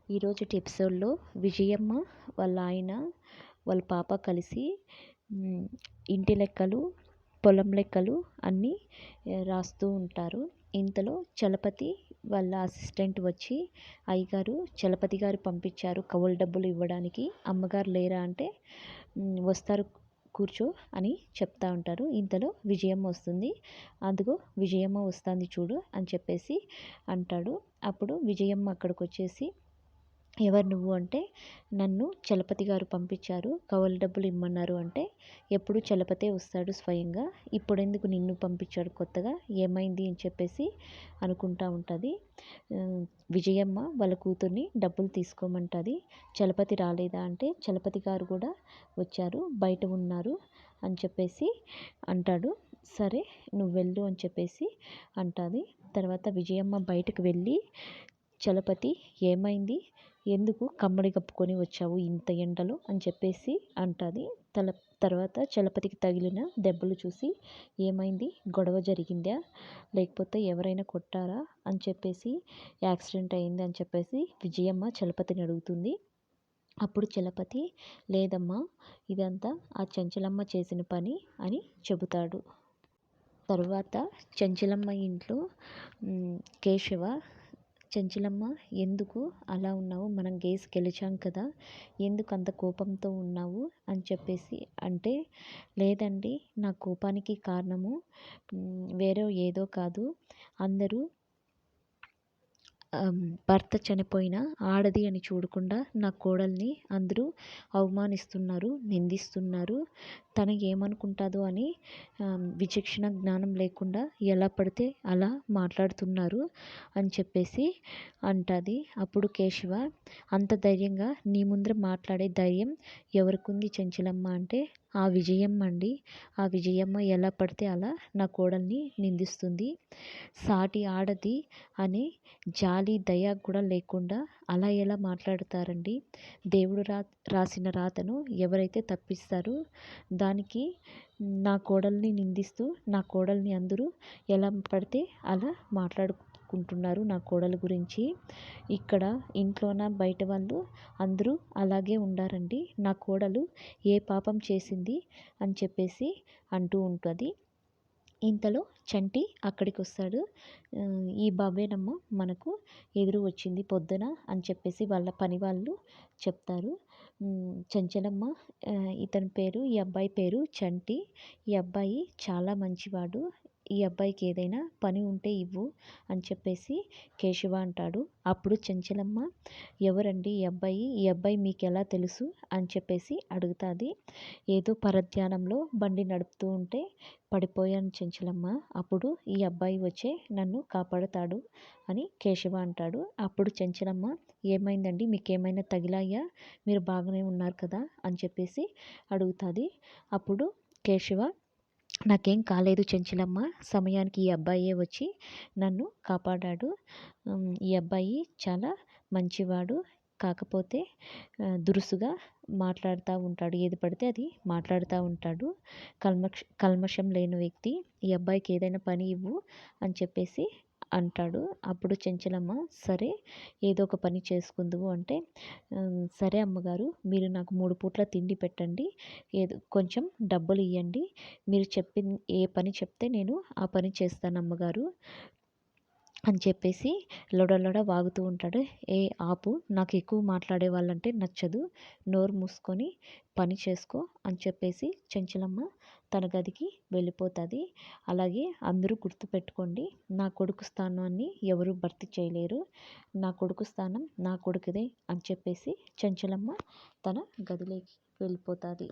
ఈరోజుటి ఎపిసోడ్లో విజయమ్మ వాళ్ళ ఆయన వాళ్ళ పాప కలిసి ఇంటి లెక్కలు పొలం లెక్కలు అన్నీ రాస్తూ ఉంటారు. ఇంతలో చలపతి వాళ్ళ అసిస్టెంట్ వచ్చి, అయ్యగారు చలపతి గారు పంపించారు కవులు డబ్బులు ఇవ్వడానికి, అమ్మగారు లేరా అంటే వస్తారు కూర్చో అని చెప్తా ఉంటారు. ఇంతలో విజయమ్మ వస్తుంది. అందుకో విజయమ్మ వస్తుంది చూడు అని చెప్పేసి అంటాడు. అప్పుడు విజయమ్మ అక్కడికి వచ్చేసి, ఎవరు నువ్వు అంటే, నన్ను చలపతి గారు పంపించారు కవుల డబ్బులు ఇమ్మన్నారు అంటే, ఎప్పుడు చలపతే వస్తాడు స్వయంగా, ఇప్పుడెందుకు నిన్ను పంపించాడు కొత్తగా, ఏమైంది అని చెప్పేసి అనుకుంటా ఉంటుంది. విజయమ్మ వాళ్ళ కూతుర్ని డబ్బులు తీసుకోమంటుంది. చలపతి రాలేదా అంటే, చలపతి గారు కూడా వచ్చారు, బయట ఉన్నారు అని చెప్పేసి అంటాడు. సరే నువ్వు వెళ్ళు అని చెప్పేసి అంటుంది. తర్వాత విజయమ్మ బయటకు వెళ్ళి, చలపతి ఏమైంది, ఎందుకు కమ్మడి కప్పుకొని వచ్చావు ఇంత ఎండలో అని చెప్పేసి అంటుంది. తర్వాత చలపతికి తగిలిన దెబ్బలు చూసి, ఏమైంది, గొడవ జరిగిందా, లేకపోతే ఎవరైనా కొట్టారా అని చెప్పేసి, యాక్సిడెంట్ అయింది అని చెప్పేసి విజయమ్మ చలపతిని అడుగుతుంది. అప్పుడు చలపతి, లేదమ్మా, ఇదంతా ఆ చెంచలమ్మ చేసిన పని అని చెబుతాడు. తరువాత చెంచలమ్మ ఇంట్లో కేశవ, చెంచలమ్మ ఎందుకు అలా ఉన్నావు, మనం కేసు గెలిచాం కదా, ఎందుకు అంత కోపంతో ఉన్నావు అని చెప్పేసి అంటే, లేదండి నా కోపానికి కారణము వేరే ఏదో కాదు, అందరూ భర్త చనిపోయిన ఆడది అని చూడకుండా నా కోడల్ని అందరూ అవమానిస్తున్నారు, నిందిస్తున్నారు, తను ఏమనుకుంటుందో అని విచక్షణ జ్ఞానం లేకుండా ఎలా పడితే అలా మాట్లాడుతున్నారు అని చెప్పేసి అంటుంది. అప్పుడు కేశవ, అంత ధైర్యంగా నీ ముందర మాట్లాడే ధైర్యం ఎవరికుంది చెంచలమ్మ అంటే, ఆ విజయమ్మ అండి, ఆ విజయమ్మ ఎలా పడితే అలా నా కోడల్ని నిందిస్తుంది, సాటి ఆడది అనే జాలి దయ కూడా లేకుండా అలా ఎలా మాట్లాడతారండి, దేవుడు రాసిన రాతను ఎవరైతే తప్పిస్తారో దానికి నా కోడల్ని నిందిస్తూ నా కోడల్ని అందరూ ఎలా పడితే అలా మాట్లాడుకుంటున్నారు నా కోడలు గురించి, ఇక్కడ ఇంట్లోన బయట వాళ్ళు అందరూ అలాగే ఉండారండి, నా కోడలు ఏ పాపం చేసింది అని చెప్పేసి అంటూ ఉంటుంది. ఇంతలో చంటి అక్కడికి వస్తాడు. ఈ బాబేనమ్మ మనకు ఎదురు వచ్చింది పొద్దున అని చెప్పేసి వాళ్ళ పని వాళ్ళు చెప్తారు. చెంచలమ్మ, ఇతని పేరు, ఈ అబ్బాయి పేరు చంటి, ఈ అబ్బాయి చాలా మంచివాడు, ఈ అబ్బాయికి ఏదైనా పని ఉంటే ఇవ్వు అని చెప్పేసి కేశవ అంటాడు. అప్పుడు చెంచలమ్మ, ఎవరండి ఈ అబ్బాయి మీకు ఎలా తెలుసు అని చెప్పేసి అడుగుతుంది. ఏదో పరధ్యానంలో బండి నడుపుతూ ఉంటే పడిపోయాను చెంచలమ్మ, అప్పుడు ఈ అబ్బాయి వచ్చే నన్ను కాపాడుతాడు అని కేశవ అంటాడు. అప్పుడు చెంచలమ్మ, ఏమైందండి, మీకేమైనా తగిలాయా, మీరు బాగానే ఉన్నారు కదా అని చెప్పేసి అడుగుతుంది. అప్పుడు కేశవ, నాకేం కాలేదు చెంచలమ్మ, సమయానికి ఈ అబ్బాయే వచ్చి నన్ను కాపాడాడు, ఈ అబ్బాయి చాలా మంచివాడు, కాకపోతే దురుసుగా మాట్లాడుతూ ఉంటాడు, ఏది పడితే అది మాట్లాడుతూ ఉంటాడు, కల్మషం లేని వ్యక్తి, ఈ అబ్బాయికి ఏదైనా పని ఇవ్వు అని చెప్పేసి అంటాడు. అప్పుడు చెంచలమ్మ, సరే ఏదో ఒక పని చేసుకుందువు అంటే, సరే అమ్మగారు, మీరు నాకు 3 పూట్ల తిండి పెట్టండి, ఏదో కొంచెం డబ్బులు ఇవ్వండి, మీరు ఏ పని చెప్తే నేను ఆ పని చేస్తాను అమ్మగారు అని చెప్పేసి లొడ వాగుతూ ఉంటాడు. ఆపు, నాకు ఎక్కువ మాట్లాడే వాళ్ళంటే నచ్చదు, నోరు మూసుకొని పని చేసుకో అని చెప్పేసి చెంచలమ్మ తన గదికి వెళ్ళిపోతుంది. అలాగే అందరూ గుర్తుపెట్టుకోండి, నా కొడుకు స్థానాన్ని ఎవరు భర్తీ చేయలేరు, నా కొడుకు స్థానం నా కొడుకుదే అని చెప్పేసి చెంచలమ్మ తన గదిలోకి వెళ్ళిపోతుంది.